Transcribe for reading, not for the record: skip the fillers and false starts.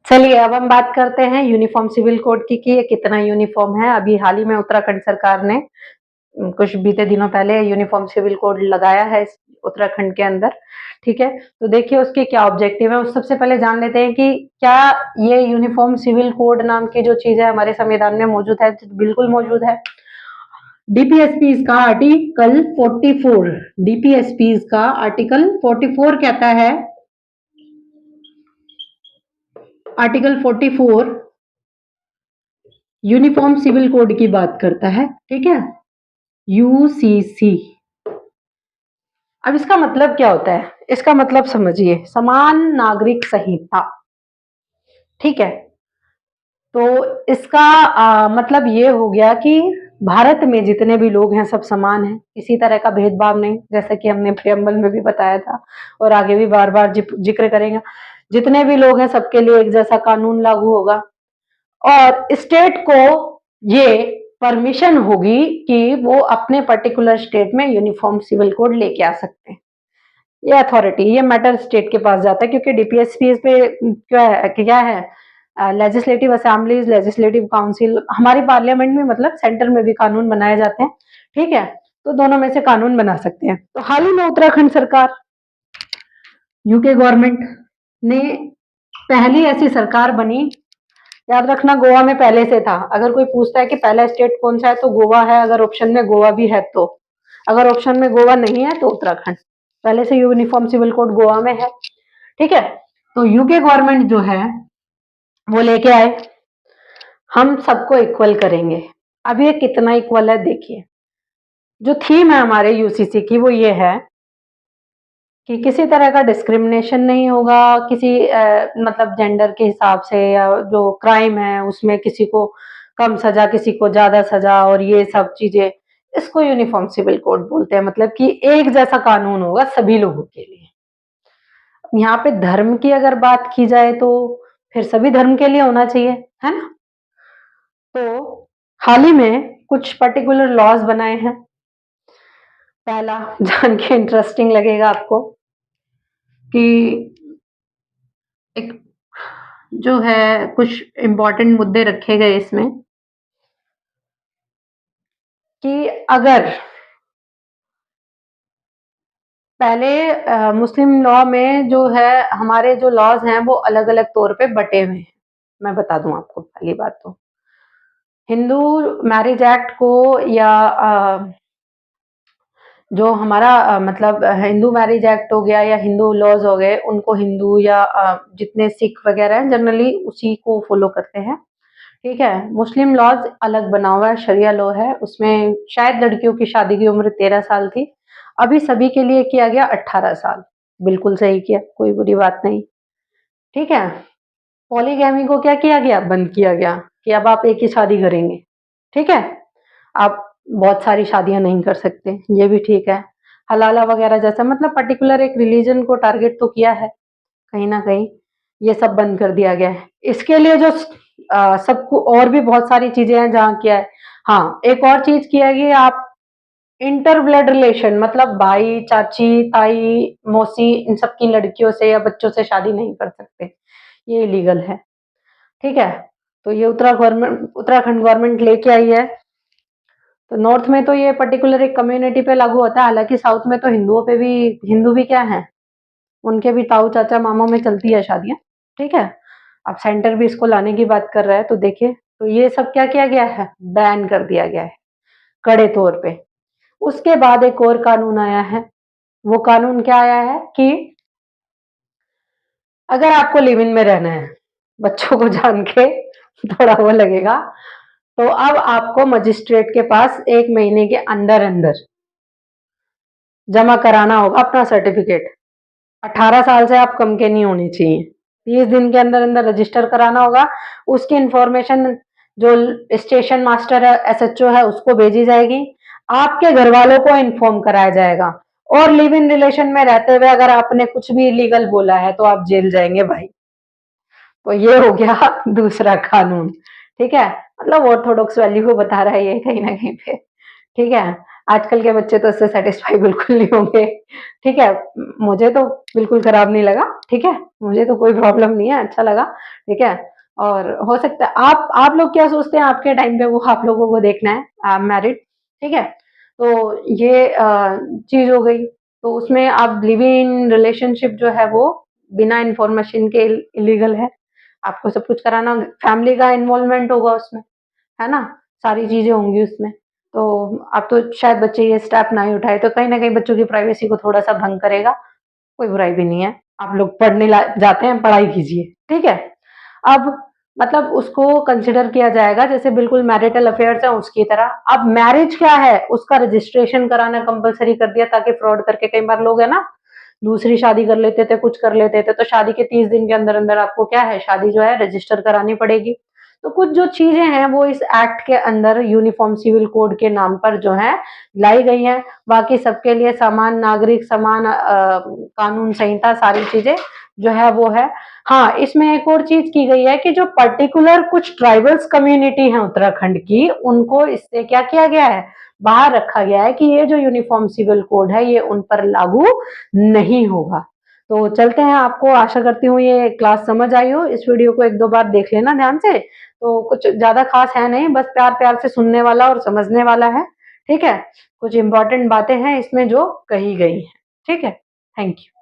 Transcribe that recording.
चलिए अब हम बात करते हैं यूनिफॉर्म सिविल कोड की कि ये कितना यूनिफॉर्म है। अभी हाल ही में उत्तराखंड सरकार ने कुछ बीते दिनों पहले यूनिफॉर्म सिविल कोड लगाया है इस उत्तराखंड के अंदर। ठीक है, तो देखिए उसके क्या ऑब्जेक्टिव है। उस सबसे पहले जान लेते हैं कि क्या ये यूनिफॉर्म सिविल कोड नाम की जो चीज है हमारे संविधान में मौजूद है। तो बिल्कुल मौजूद है। डीपीएसपी का आर्टिकल 44, डीपीएसपी का आर्टिकल 44 कहता है, आर्टिकल 44 यूनिफॉर्म सिविल कोड की बात करता है। ठीक है, यूसीसी। अब इसका मतलब क्या होता है, इसका मतलब समझिए, समान नागरिक संहिता। ठीक है, तो इसका मतलब ये हो गया कि भारत में जितने भी लोग हैं सब समान हैं, किसी तरह का भेदभाव नहीं, जैसा कि हमने प्रियम्बल में भी बताया था और आगे भी बार बार जिक्र करेंगे। जितने भी लोग हैं सबके लिए एक जैसा कानून लागू होगा और स्टेट को ये परमिशन होगी कि वो अपने पर्टिकुलर स्टेट में यूनिफॉर्म सिविल कोड लेके आ सकते हैं। ये अथॉरिटी, ये मैटर स्टेट के पास जाता है, क्योंकि डीपीएसपी पे क्या है, लेजिस्लेटिव असेंबलीज, लेजिस्लेटिव काउंसिल, हमारी पार्लियामेंट में मतलब सेंटर में भी कानून बनाए जाते हैं। ठीक है, तो दोनों में से कानून बना सकते हैं। तो हाल ही में उत्तराखंड सरकार, यूके गवर्नमेंट ने पहली ऐसी सरकार बनी। याद रखना गोवा में पहले से था। अगर कोई पूछता है कि पहला स्टेट कौन सा है तो गोवा है, अगर ऑप्शन में गोवा भी है तो। अगर ऑप्शन में गोवा नहीं है तो उत्तराखंड। पहले से यूनिफॉर्म सिविल कोड गोवा में है। ठीक है, तो यूके गवर्नमेंट जो है वो लेके आए, हम सबको इक्वल करेंगे। अब ये कितना इक्वल है देखिए। जो थीम है हमारे यूसीसी की वो ये है कि किसी तरह का डिस्क्रिमिनेशन नहीं होगा, किसी मतलब जेंडर के हिसाब से, या जो क्राइम है उसमें किसी को कम सजा किसी को ज्यादा सजा और ये सब चीजें। इसको यूनिफॉर्म सिविल कोड बोलते हैं, मतलब कि एक जैसा कानून होगा सभी लोगों के लिए। यहाँ पे धर्म की अगर बात की जाए तो फिर सभी धर्म के लिए होना चाहिए, है ना। तो हाल ही में कुछ पर्टिकुलर लॉज बनाए हैं। पहला जान के इंटरेस्टिंग लगेगा आपको कि एक जो है कुछ इंपॉर्टेंट मुद्दे रखे गए इसमें कि अगर पहले मुस्लिम लॉ में जो है, हमारे जो लॉज हैं वो अलग अलग तौर पे बटे हुए हैं। मैं बता दूं आपको पहली बात तो, हिंदू मैरिज एक्ट को या जो हमारा मतलब हिंदू मैरिज एक्ट हो गया या हिंदू लॉज हो गए, उनको हिंदू या जितने सिख वगैरह हैं जनरली उसी को फॉलो करते हैं। ठीक है, मुस्लिम लॉज अलग बना हुआ है, शरिया लॉ है, उसमें शायद लड़कियों की शादी की उम्र 13 साल थी, अभी सभी के लिए किया गया 18 साल। बिल्कुल सही किया, कोई बुरी बात नहीं। ठीक है, पॉलीगैमी को क्या किया गया, बंद किया गया कि अब आप एक ही शादी करेंगे। ठीक है, आप बहुत सारी शादियां नहीं कर सकते, ये भी ठीक है। हलाला वगैरह जैसा, मतलब पर्टिकुलर एक रिलीजन को टारगेट तो किया है कहीं ना कहीं, ये सब बंद कर दिया गया है। इसके लिए जो सबको और भी बहुत सारी चीजें हैं जहाँ किया है। हाँ, एक और चीज किया गया, आप इंटर ब्लड रिलेशन, मतलब भाई चाची ताई मौसी इन सब की लड़कियों से या बच्चों से शादी नहीं कर सकते, ये इलीगल है। ठीक है, तो ये उत्तराखंड गवर्नमेंट लेके आई है। तो नॉर्थ में तो ये पर्टिकुलर एक कम्युनिटी पे लागू होता है, हालांकि साउथ में तो हिंदुओं पे भी, हिंदू भी क्या है, उनके भी ताऊ चाचा मामों में चलती है शादियां। ठीक है, अब सेंटर भी इसको लाने की बात कर रहा है, तो देखिए, तो ये सब क्या किया गया है, बैन कर दिया गया है कड़े तौर पे। उसके बाद एक और कानून आया है। वो कानून क्या आया है कि अगर आपको लिव इन में रहना है, बच्चों को जान के थोड़ा वो लगेगा, तो अब आपको मजिस्ट्रेट के पास 1 महीने के अंदर अंदर जमा कराना होगा अपना सर्टिफिकेट। 18 साल से आप कम के नहीं होने चाहिए। 30 दिन के अंदर अंदर रजिस्टर कराना होगा। उसकी इंफॉर्मेशन जो स्टेशन मास्टर है, एसएचओ है, उसको भेजी जाएगी। आपके घर वालों को इन्फॉर्म कराया जाएगा। और लिव इन रिलेशन में रहते हुए अगर आपने कुछ भी इलीगल बोला है तो आप जेल जाएंगे भाई। तो ये हो गया दूसरा कानून। ठीक है, मतलब ऑर्थोडॉक्स वैल्यू को बता रहा है ये कहीं ना कहीं पे। ठीक है, आजकल के बच्चे तो इससे सेटिस्फाई बिल्कुल नहीं होंगे, ठीक है? मुझे तो बिल्कुल खराब नहीं लगा, ठीक है? मुझे तो कोई प्रॉब्लम नहीं है, अच्छा लगा, ठीक है? और हो सकता है आप लोग क्या सोचते हैं आपके टाइम पे, वो आप लोगों को देखना है, आई एम मैरिड, ठीक है? तो ये चीज़ हो गई, तो उसमें अब लिव इन रिलेशनशिप जो है वो बिना इन्फॉर्मेशन के इल्लीगल है। आपको सब कुछ कराना, फैमिली का इन्वॉल्वमेंट होगा उसमें, है ना? सारी चीज़ें होंगी उसमें। तो अब तो शायद बच्चे ये स्टेप ना ही उठाए, तो कहीं न कहीं बच्चों की प्राइवेसी को थोड़ा-सा भंग करेगा, कोई बुराई भी नहीं है। आप लोग पढ़ने ला जाते हैं, पढ़ाई कीजिए, ठीक है? अब मतलब उसको कंसिडर किया जाएगा जैसे बिल्कुल मैरिटल अफेयर्स हैं उसकी तरह। अब मैरिज क्या है, उसका रजिस्ट्रेशन कराना कंपल्सरी कर दिया ताकि फ्रॉड करके कई बार लोग है ना, दूसरी शादी कर लेते थे, कुछ कर लेते थे, तो शादी के 30 दिन के अंदर-अंदर आपको क्या है, शादी जो है रजिस्टर करानी पड़ेगी। तो कुछ जो चीज़ें हैं वो इस एक्ट के अंदर यूनिफ़ॉर्म सिविल कोड के नाम पर जो है लाई गई हैं। बाकी सबके लिए समान नागरिक, समान कानून संहिता सारी चीज़ें जो है वो है। हाँ, इसमें एक और चीज़ की गई है कि जो पर्टिकुलर कुछ ट्राइबल्स कम्युनिटी है उत्तराखंड की, उनको इससे क्या किया गया है, बाहर रखा गया है कि ये जो यूनिफ़ॉर्म सिविल कोड है ये उन पर लागू नहीं होगा। तो चलते हैं, आपको आशा करती हूँ ये क्लास समझ आई हो। इस वीडियो को 1-2 बार देख लेना ध्यान से। तो कुछ ज़्यादा ख़ास है नहीं, बस प्यार-प्यार से सुनने वाला और समझने वाला है, ठीक है? कुछ इम्पोर्टेंट बातें हैं इसमें जो कही गई हैं, ठीक है? Thank you.